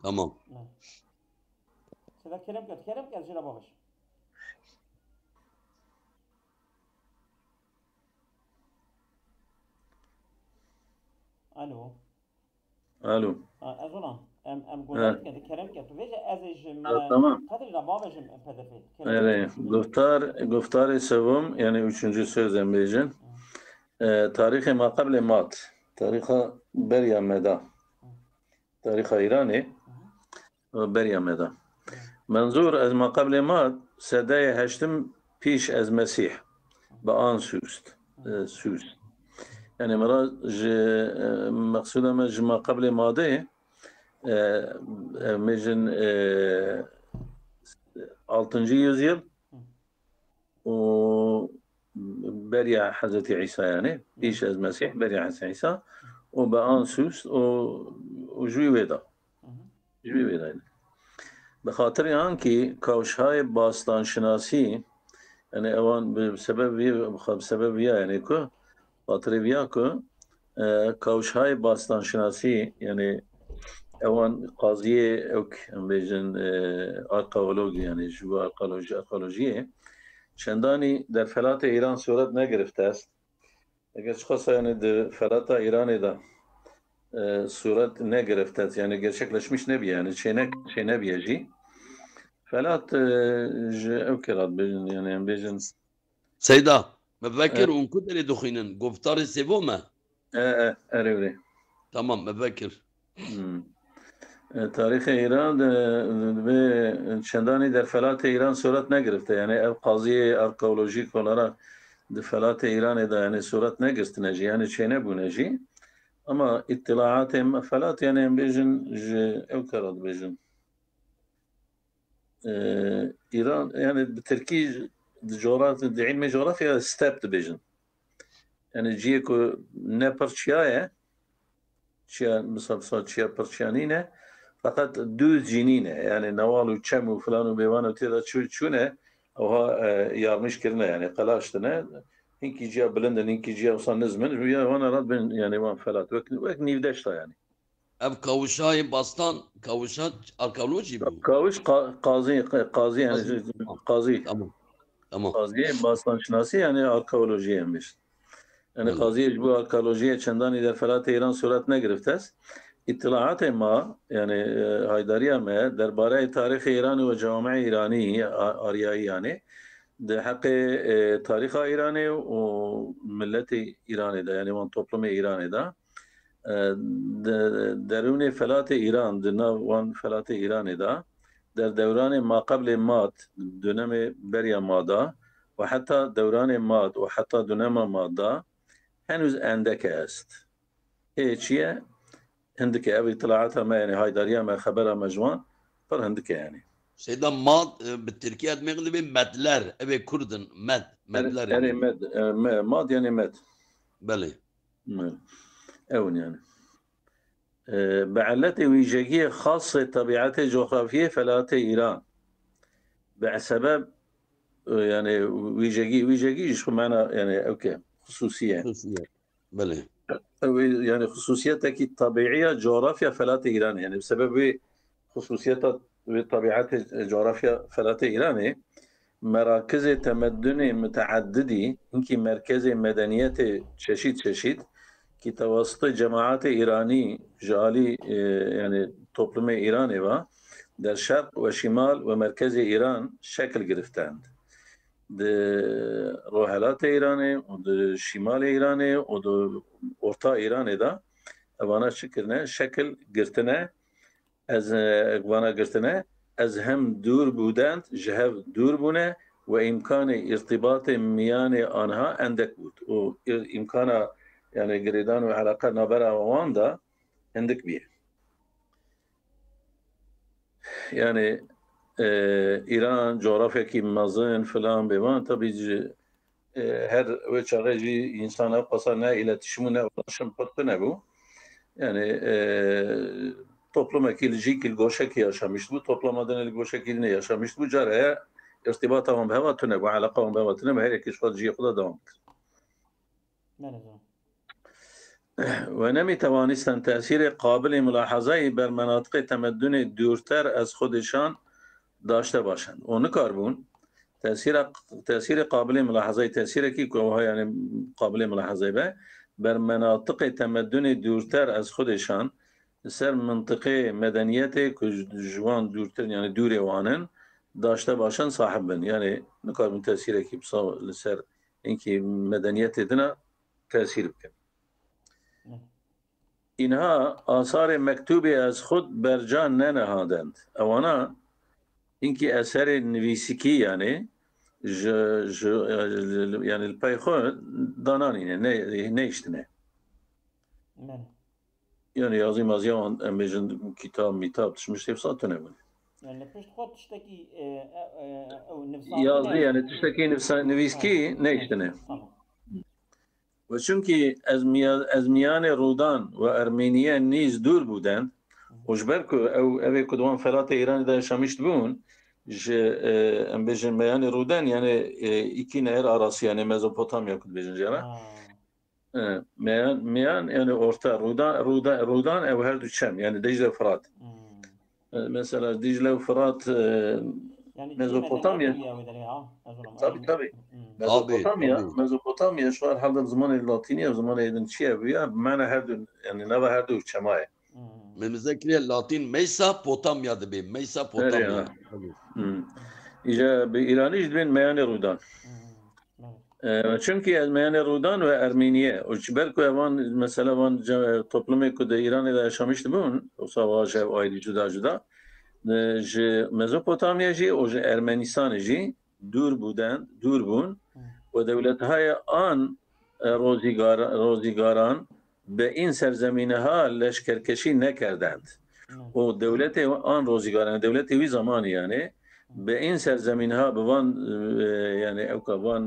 Tamam. سيدا كرم كات جينا بابش. الو. الو. ازولا ام قولت اه. كده كرم كات ويجا ازجم Tamam. قدر جينا بابشم بدفيت كرم Evet. Guftar sevum yani üçüncü söz embeyecin. Tarihi ma kable mat. Tarihi berya meda. Tarihi İrani berya meda. Manzur az ma kable mat sedaya heştim piş az Mesih. Ba'an süst. Süst. Yani mera مقصود ما ما قبل ماضي مجن 6. yüzyıl و بريع حضرت عيسى يعني بيش از مسيح بريع حضرت عيسى وبقان سوس وجوي ويدا جوي ويدا يعني. بخاطر يعني كي كوش هاي باستان شناسي يعني اوان بسبب يعني كو خاطر بيا كو كوش هاي باستان شناسي يعني اوان قاضية اوك بيجن ارقاولوجي يعني جو ارقاولوجية شندانی در فلات ایران صورت نگرفته است. اگر خاصه یعنی در فلات ایرانی دا صورت نگرفته است یعنی gerçekleşmiş nebi yani şey nebiyeci فلات او کرد بجن yani بجن سيدا مبكر ونكدر دخينن قفتار سيفوما. اريوري. Tamam مبكر. تاریخ ایران ve şendani der فلات ایران صورت نگرفته yani ev قاضی arkeolojik olarak de فلات ایران da yani صورت نگرفته yani şey ne bu neci ama ittilaatım فلات yani bejin ev karad bejin İran yani Türkiye coğrafya ilmi coğrafya step bejin yani ciye ko ne parçaya çiya mesela çiya parçanine fakat düz cinine yani naval ve çem ve falan ve bevan ve tira çune oha yarmış kirine yani kalaştına hinki ciya bilenden hinki ciya usan nizmin ya vana rad ben yani van felat ve nivdeşta yani. Ev kavuşayı bastan kavuşat arkeoloji bu. Kavuş kazi yani kazi Tamam. Tamam. kazi bastan şinasi yani arkeoloji yemiş. Yani Böyle. kazi bu arkeolojiye çendan ider felat İran suretine giriftes. اطلاعات ما يعني هايداريا ما درباره تاريخ إيران وجوامع إيراني آريائي يعني ده حق تاريخ إيراني وملة إيراني ده يعني وان توبلم إيراني ده درون فلات إيران دنا وان فلات إيراني ده در دوران ما قبل مات دونم بريا مادا وحتى دوران مات وحتى دونم مادا هنوز عندك است هيك عندك أبي اطلاعاتها ما يعني هايداريا ما خبرها مجوان فر عندك يعني Seyda mad بالتركية مغلبي مدler. Evet Kurdun medler يعني yani. ماد يعني مد Böyle. أون يعني بعلته ويجاكية خاصة طبيعته الجغرافية فلات إيران بسبب يعني ويجاكي شو معنى يعني أوكي خصوصية Böyle. يعني خصوصيتك الطبيعية جغرافيا فلات إيران يعني بسبب خصوصيتها بطبيعة جغرافيا فلات إيران مراكز تمدن متعددة إنكي مركز مدنيات çeşit ki توسط جماعات إيراني جالي يعني toplum إيراني و در شرق وشمال ومركز إيران شكل گرفتند ده روحلات إيراني وده شمال إيراني وده orta İran'ı da bana şekil girtine از اقوانا گرتنه از هم دور بودند جهو دور بونه و امکان ارتباط میان آنها اندک بود و امکان yani گریدان و علاقه نابر آوان da اندک بیه yani İran coğrafya ki mazın falan bevan tabii her ve çareci insana pasa ne iletişimi ne ulaşım pıttı ne bu yani toplum ekilcik ilgoşek yaşamıştı bu toplamadan ilgoşekilini yaşamıştı bu caraya irtibatahum behavatune ve alakahum behavatune ve her iki şuat ciye kuda devam. نه نه ونمی توانستند تأثیر قابل ملاحظه‌ای بر مناطق تمدن دورتر از خودشان داشته باشند. اون کاربون تأثیر قابل ملاحظه تأثیر کی که یعنی قابل ملاحظه به بر مناطق تمدن دورتر از خودشان سر منطقه مدنیت که جوان دورتر یعنی دور وانن داشته باشند صاحب بن یعنی نکاربون تأثیر کی بسا سر اینکه مدنیت دنا تأثیر بکن. اینها آثار مکتوبی از خود بر جا ننهادند. اوانا اینکه اثر نویسکی یعنی یعنی الپای خود دانانینه نیشتنه یعنی یازی مازیان امیجن کتاب میتاب تشمشتی بساتونه بونه يعني پشت خود تشتكي او یازی یعنی تشتکی نویسکی نیشتنه و چونکه از میان رودان و ارمنیه نیز دور بودند وجبر که او کدوان فلات ایران دا شامشت بون ام بیجن میان رودان یعنی ایکی نهر آراسی یعنی مزوپوتامیا کد بیجن جرا میان یعنی orta رودان او هر دو چم یعنی دیجله و فرات مثلا دیجله و فرات مزوپوتامیا tabii Mezopotamya şu an halde zamanı Latiniye zamanı edin çiğe büyüyor. Mana her dün yani ne var her dün çamaye. Memleketi Latin Mesopotamya da bir Mesopotamya. İşte bir İranî jidbin meyane Rudan. Çünkü meyane Rudan ve Ermeniye. O belki evan mesela van toplumu kuda İran'da yaşamıştı bunun. O savaş ev ayrı juda. Mezopotamya ji o Ermenistan ji دور بون و دولت‌های آن روزگاران به این سرزمین‌ها لشکرکشی نکردند و دولت آن روزگاران دولت وی زمانی یعنی به این سرزمین‌ها به وان یعنی اوکوان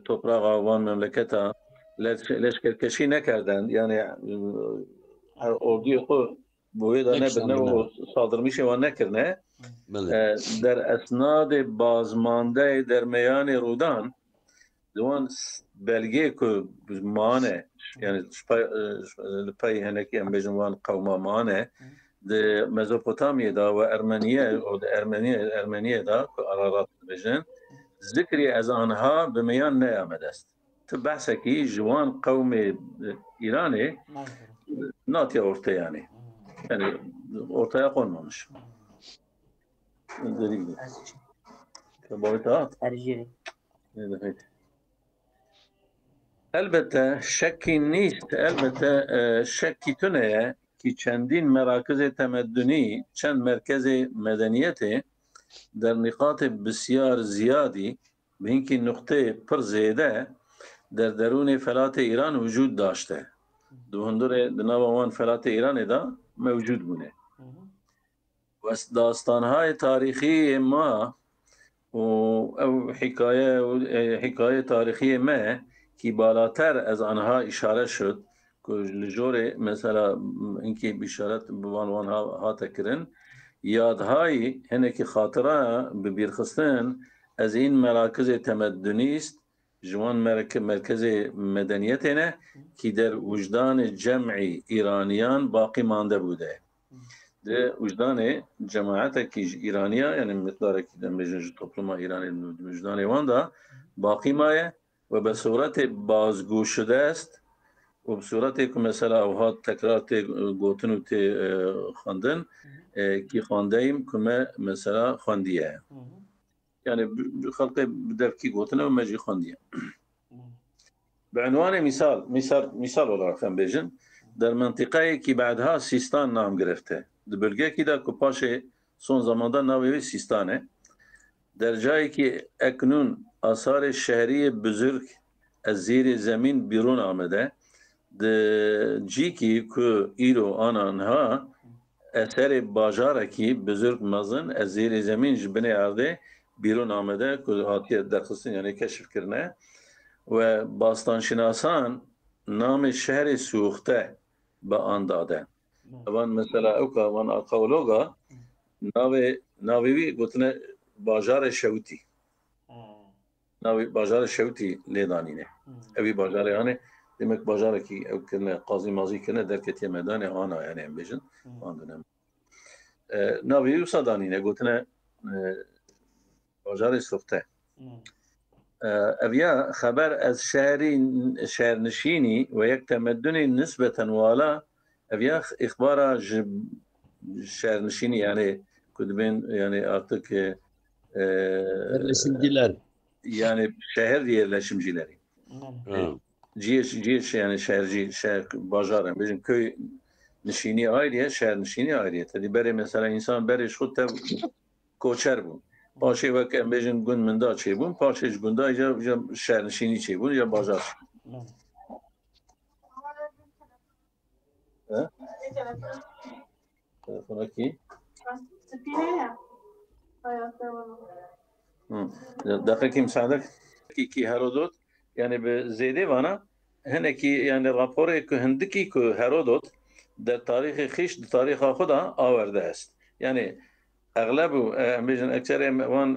توپراغ وان مملکت‌ها لشکرکشی نکردند یعنی اردوی خود بوید نه بنو صادرمیشه و نکرده در اسناد بازمانده در میان رودان دوان بلگه که مانه یعنی پای هنکی هم بجنوان قوم مانه در مزوپوتامیه دا و ارمنیه و در ارمنیه دا که ارارات بجن ذکری از آنها به میان نیامده است. تو بحثه که جوان قوم ایرانی ناتی ارته یعنی ortaya konmamış. Dediğim gibi. Boyuta. Ne demek? Elbette şekki nist, elbette şekki tüneye ki çendin merakız-ı temeddüni, çend merkez-i medeniyeti der nikat-ı besyar ziyadi binki nokte per ziyade der derun felat-ı İran vücud daşte. Duhundur dinavan felat-ı İran'ı da موجود بونه و داستان‌های تاریخی ما او حکایه تاریخی ما که بالاتر از آنها اشاره شد که لجور مثلا اینکه بشارت بوان ها تکرن یادهای هنه که خاطره ببیرخستن از این مراکز تمدنی است جوان مرکز مدنیتینه که در وجدان جمعی ایرانیان باقی مانده بوده. در وجدان جماعت که ایرانیا یعنی مقداری که در مجموع توپلوم ایرانی وجدان وان دا باقی مایه و به صورت بازگو شده است و به صورتی که مثلا اوها تکرار گوتن و خواندن که خوانده ایم که مثلا خواندیه. يعني خلق بدركي قوتنا وماجي خندية بعنوان مثال ولا رقم بيجن در منطقه كي بعدها سيستان نام گرفته در بلگه كي دا كپاش سون زمان دا ناوي سيستانه در جایی که اکنون آثار شهری بزرگ از زیر زمین بیرون آمده در جی کی که ایرو آنها اثر باجاره کی بزرگ مزن از زیر زمین جبنه آرده بیرون آمده که هاتیه درخواستن یعنی کشف کرنه و باستانشناسان نام شهر سوخته به آن داده وان مثلا اوکا وان آرخئولوگا ناوی گوتنه باجار شوتی ناوی باجار شوتی لیدانینه اوی باجار یعنی demek bajaraki ev kirne qazî mazî kirne derketiye medanê ana yani em bêjin an dönem navê wisa danîne gotine bajarê Softe ev ya xeber ez şehrnişînî ve yek temeddünê nisbeten wala ev ya ixbara ji şehrnişînî yani ku dibên yani artık Yerleşimciler. yani şehir yerleşimcileri. Ciş yani şehirci, şehir bajar. Bizim köy nişini ayrıya, şehir nişini ayrıya. Tabi beri mesela insan beri şu tev koçer bu. Paşe vak embejin gün menda çey bun, paşe gunda ya şehir nişini çey bun ya bajar. Ha? Telefona ki? دقيقة مساعدك كي هيرودوت يعني بزيدي وانا هنا كي يعني رابوري كو هندكي كو هيرودوت در تاريخ خيش در تاريخ خدا آورده است يعني اغلب بيجن اكثر وان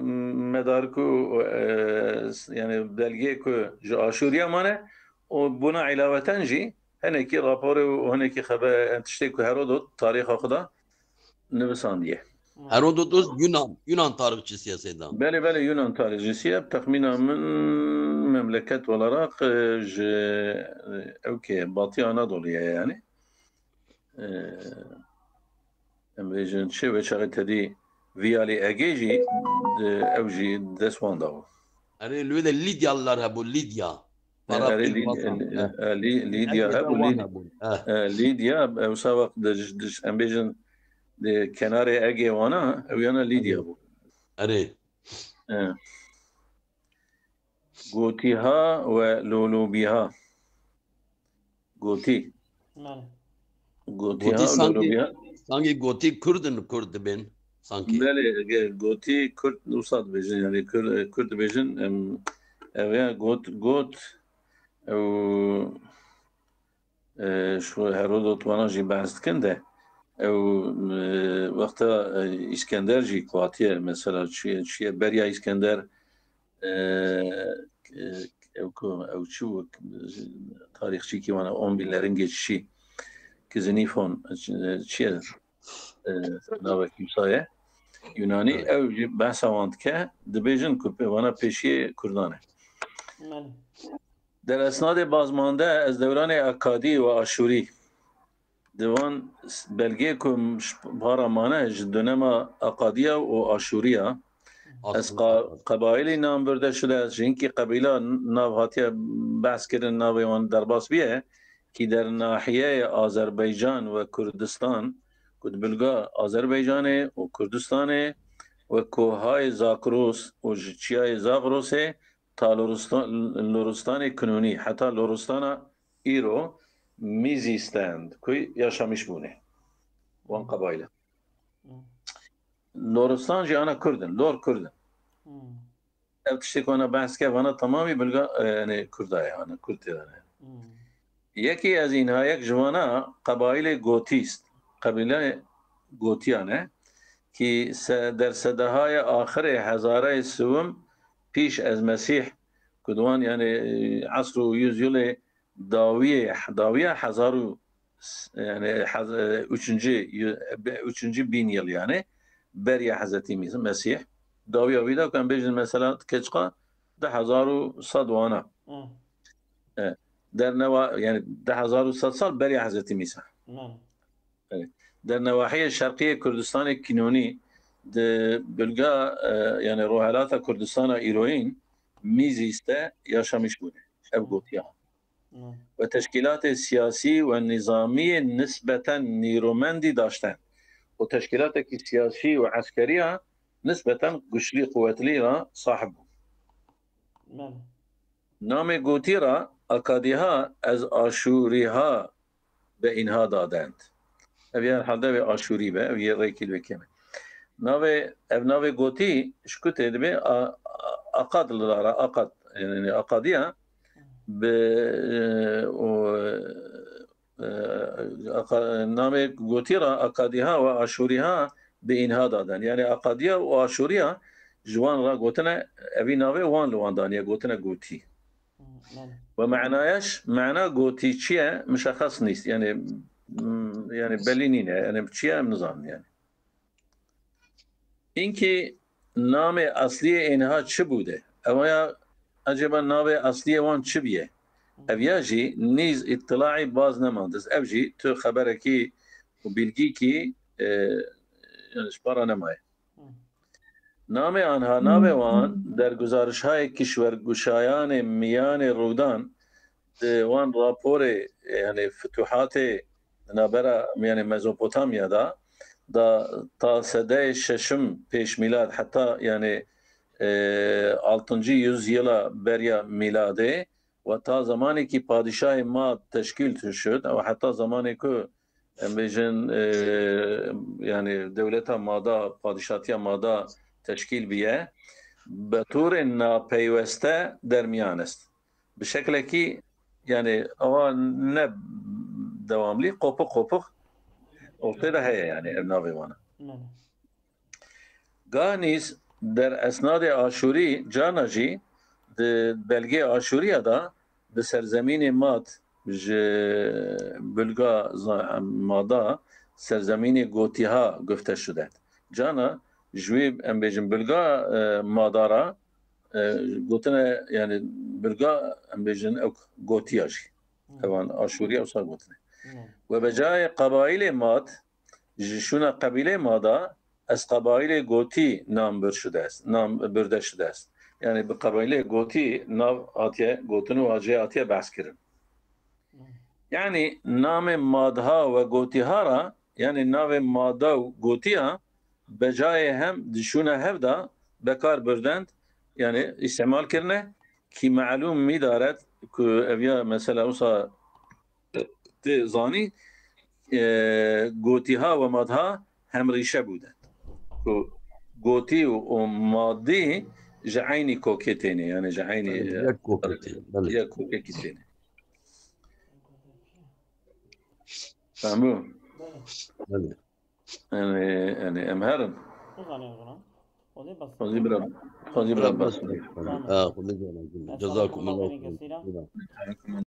مداركو يعني بلغي كو جو اشوريا مانه وبنا علاوه جي هنا كي رابوري وهنا كي خبر تشتي كو هيرودوت تاريخ خدا نبسانديه Herodotos Yunan tarihçisi ya Sedan. Beli Yunan tarihçisi tahminen memleket olarak Batı Anadolu'ya yani emrejin şey ve çağıtedi Viyali Egeji evji desvandavu. Yani öyle Lidyalılar ha bu Lidya. Lidya ha bu Lidya evsavak emrejin kenarı Ege vana eviyana Lidya bu. Evet. Gotiha ve Lulubiha. Goti. Goti sanki Goti Kurd ben sanki. Beli Goti Kürt usad bejin yani Kürt bejin evya got şu Herodot vana jî behs dikin de وقتا İskender jî Kuatiye mesela çiye Berya İskender ev çu tarihçi ki bana 10 binlerin geçişi Kizinifon çiye nava kimsaya Yunani ev behsavand ke dibêjin ku bana peşiye Kurdane. Der esnadê bazmanda ez devranê Akadî ve Aşûrî Divan belge ku paramane ji dönema Akadiya û Aşûriya ez qabailê nam birde şide jinki qabîla nav hatiye behs kirin navê wan derbas biye ki der nahiyeyê Azerbaycan ve Kurdistan ku bilga Azerbaycanê û Kurdistanê ve kohayê Zakros û ji çiyayê Zagrosê ta Loristanê Kinûnî heta Loristana îro Mizîstand ku yaşamış bûne wan qabaîle. Loristan jî ana Kurdin, Lor Kurdin. Ev tiştek wana behs ke wana tamamî bilga yani Kurdaya ana Kurtiyane. Yekî ez înayek ji wana qabaîlê Gotîst, qabîle Gotiyane ki der sedahaya ahirê hezarayê sivim pîş ez Mesîh ku diwan yani asr û yüzyılê dawiye hezaru yani üçüncü bin yıl yani beriya Hazreti Mesih dawiya vida kan bejin mesela keçqa 10,100 wana der neva yani 10,100 sal beriya Hazreti Mesih. Der nevahiye şarkiye Kürdistanê Kinûnî de bölge yani rohalata Kurdistan'a İroin Mizîste yaşamış bu ev gotiya. Ve teşkilat-ı siyasi ve nizamiye nispeten niromendî daşten. O teşkilat-ı siyasi ve askeriya nispeten güçlü kuvvetli ra sahib. Name gotira akadiha ez aşuriha be inha dadend. Ev yer halde ve aşuri be ev yer rekil ve keme. Nave goti şkut edebe akadlılara akad yani akadiya name gotira akadiha ve aşuriha be inha daden. Yani akadiya ve aşuriya jwan ra gotine evi nave wan lwandaniye gotine goti. نعم. ومعناش معناه قوتي شيء مشخص نيست يعني يعني بلينين يعني شيء نظام يعني اینکه نام اصلی اینها چه بوده اما عجبا نام اصلی وان چه بیه اویاجی نیز اطلاعی باز نماند از اوجی تو خبره کی و بیلگی کی یعنی شپارا نمایه نام آنها نام وان در گزارش های کشورگشایان میان رودان وان راپور یعنی فتوحات نابرا یعنی مزوپوتامیا دا تا سده ششم پیش میلاد حتی یعنی 6. yüzyıla بریا میلاده و تا زمانی که پادشاه ما تشکیل شد و حتی زمانی که بیشن یعنی دولت مادا پادشاهی مادا تشکیل بیه به طور ناپیوسته در میان است به شکلی که یعنی آن نه دواملی قوپق ortada هي يعني ارناوي وانا گانیز در اسناد آشوری جاناجی بلگه آشوری دا به سرزمین مات بلگا مادا سرزمین گوتی ها گفته شده جانا جویب ام بیجن بلگا مادارا گوتنه یعنی بلگا ام بیجن گوتی آجی اوان آشوری اوسا گوتنه و به جای قبایل ماد شون قبیله مادا از قبایل گوتی نام برده شده است یعنی به قبایل گوتی نام آتیه گوتن و آجه آتیه بحث کردن یعنی نام مادها و گوتی ها را یعنی نام مادا و گوتی ها به جای هم دشون هفدا بکار بردند یعنی استعمال کرنه که معلوم می دارد که اویا مثلا اوسا زانی گوتی ها و مادها هم ریشه بودند گوتی و مادی جعینی کوکتینه یعنی جعینی یک کوکتینه فهمو؟ يعني امهرن خذي برا جزاكم الله خير